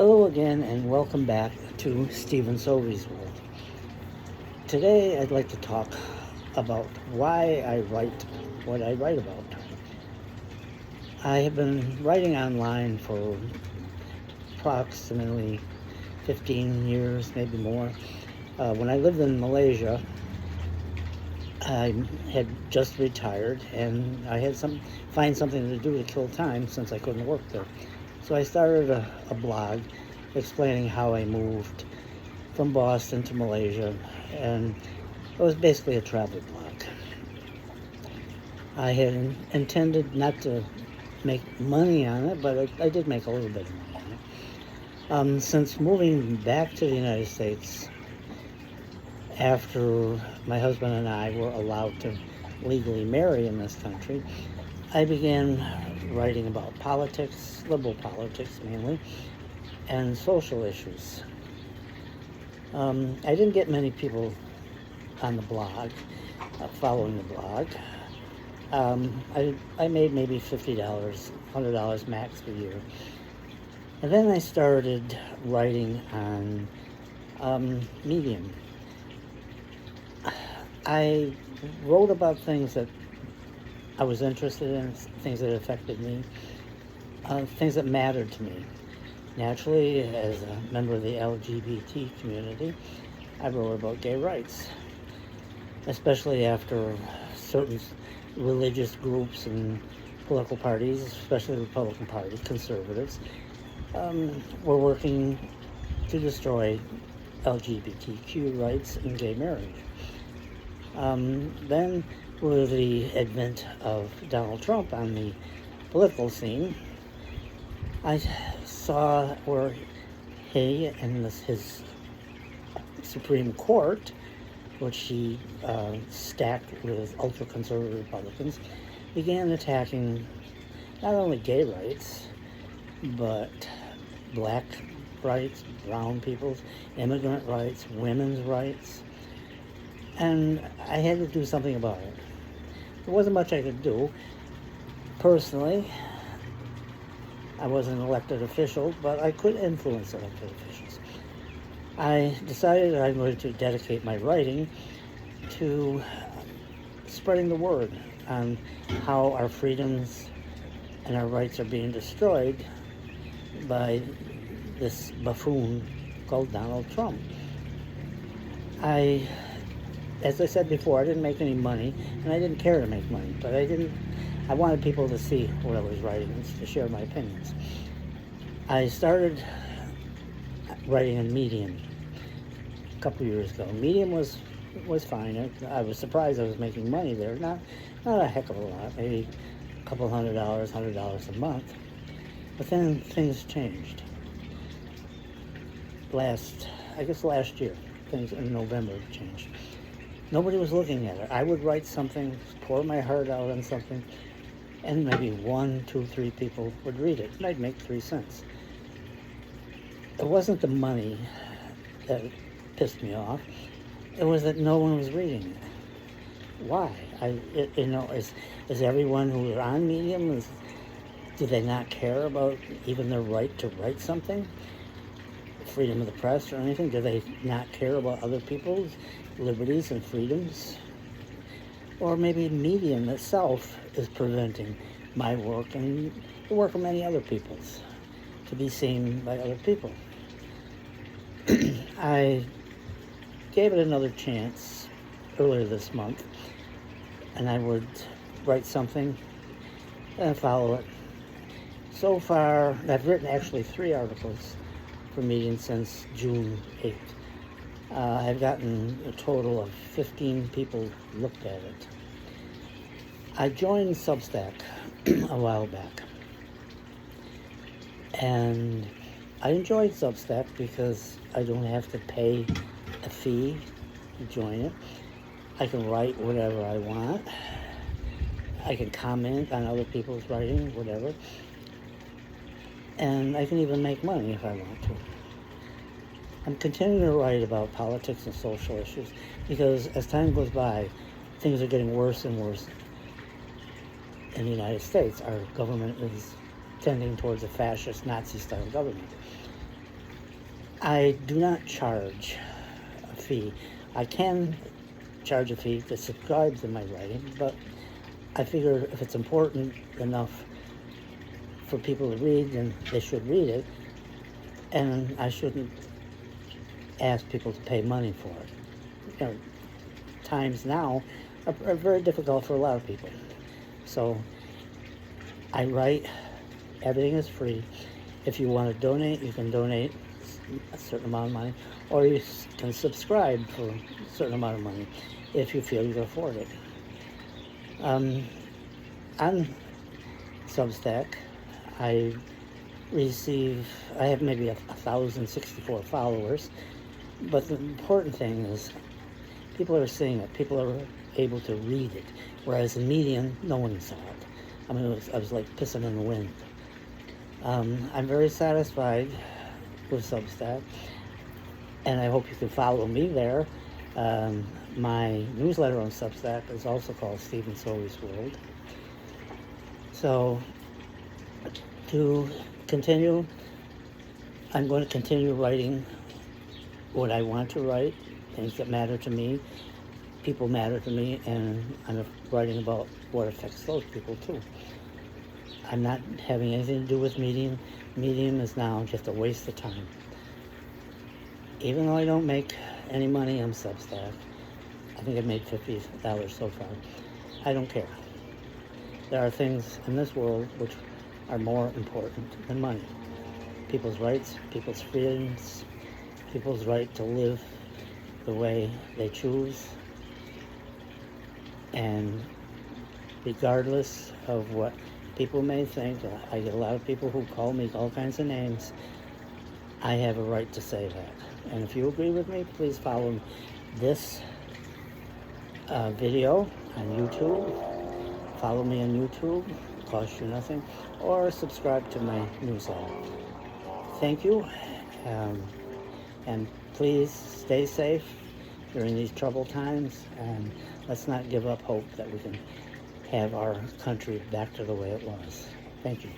Hello again, and welcome back to Stephen Sovey's World. Today, I'd like to talk about why I write what I write about. I have been writing online for approximately 15 years, maybe more. When I lived in Malaysia, I had just retired, and I had find something to do to kill time since I couldn't work there. So I started a blog explaining how I moved from Boston to Malaysia, and it was basically a travel blog. I had intended not to make money on it, but I did make a little bit of money on it. Since moving back to the United States, after my husband and I were allowed to legally marry in this country, I began writing about politics, liberal politics mainly, and social issues. I didn't get many people on the blog, following the blog. I made maybe $50, $100 max a year. And then I started writing on Medium. I wrote about things that I was interested in, things that affected me, things that mattered to me. Naturally, as a member of the LGBT community, I wrote about gay rights, especially after certain religious groups and political parties, especially the Republican Party, conservatives, were working to destroy LGBTQ rights and gay marriage. Then, with the advent of Donald Trump on the political scene, I saw where he and his Supreme Court, which he stacked with ultra-conservative Republicans, began attacking not only gay rights, but black rights, brown people's, immigrant rights, women's rights, and I had to do something about it. There wasn't much I could do. Personally, I wasn't an elected official, but I could influence elected officials. I decided I'm going to dedicate my writing to spreading the word on how our freedoms and our rights are being destroyed by this buffoon called Donald Trump. As I said before, I didn't make any money, and I didn't care to make money, but I wanted people to see what I was writing and to share my opinions. I started writing in Medium a couple years ago. Medium was fine. I was surprised I was making money there. Not a heck of a lot, maybe a couple $100 a month. But then things changed. Last year, things in November changed. Nobody was looking at it. I would write something, pour my heart out on something, and maybe 1, 2, 3 people would read it, and I'd make 3 cents. It wasn't the money that pissed me off. It was that no one was reading it. Why? Is everyone who is on Medium, do they not care about even their right to write something? Freedom of the press or anything? Do they not care about other people's liberties and freedoms? Or maybe Medium itself is preventing my work and the work of many other people's to be seen by other people. I gave it another chance earlier this month, and I would write something and follow it. So far, I've written actually 3 articles for Medium since June 8th. I've gotten a total of 15 people looked at it. I joined Substack a while back, and I enjoyed Substack because I don't have to pay a fee to join it. I can write whatever I want. I can comment on other people's writing, whatever. And I can even make money if I want to. I'm continuing to write about politics and social issues because as time goes by, things are getting worse and worse in the United States. Our government is tending towards a fascist Nazi-style government. I do not charge a fee. I can charge a fee to subscribe to my writing, but I figure if it's important enough for people to read, then they should read it, and I shouldn't ask people to pay money for it. You know, times now are very difficult for a lot of people. So I write, everything is free. If you want to donate, you can donate a certain amount of money, or you can subscribe for a certain amount of money if you feel you can afford it. On Substack, I have maybe 1,064 followers, but the important thing is people are seeing it, people are able to read it, whereas in Medium, no one saw it. I mean, I was like pissing in the wind. I'm very satisfied with Substack, and I hope you can follow me there. My newsletter on Substack is also called Stephen Sorey's World. So, to continue, I'm going to continue writing what I want to write, things that matter to me. People matter to me, and I'm writing about what affects those people too. I'm not having anything to do with Medium. Medium is now just a waste of time. Even though I don't make any money on Substack, I think I've made $50 so far. I don't care. There are things in this world which are more important than money. People's rights, people's freedoms, people's right to live the way they choose. And regardless of what people may think, I get a lot of people who call me all kinds of names. I have a right to say that. And if you agree with me, please follow this video on YouTube. Follow me on YouTube, it costs you nothing, or subscribe to my newsletter. Thank you, and please stay safe during these troubled times, and let's not give up hope that we can have our country back to the way it was. Thank you.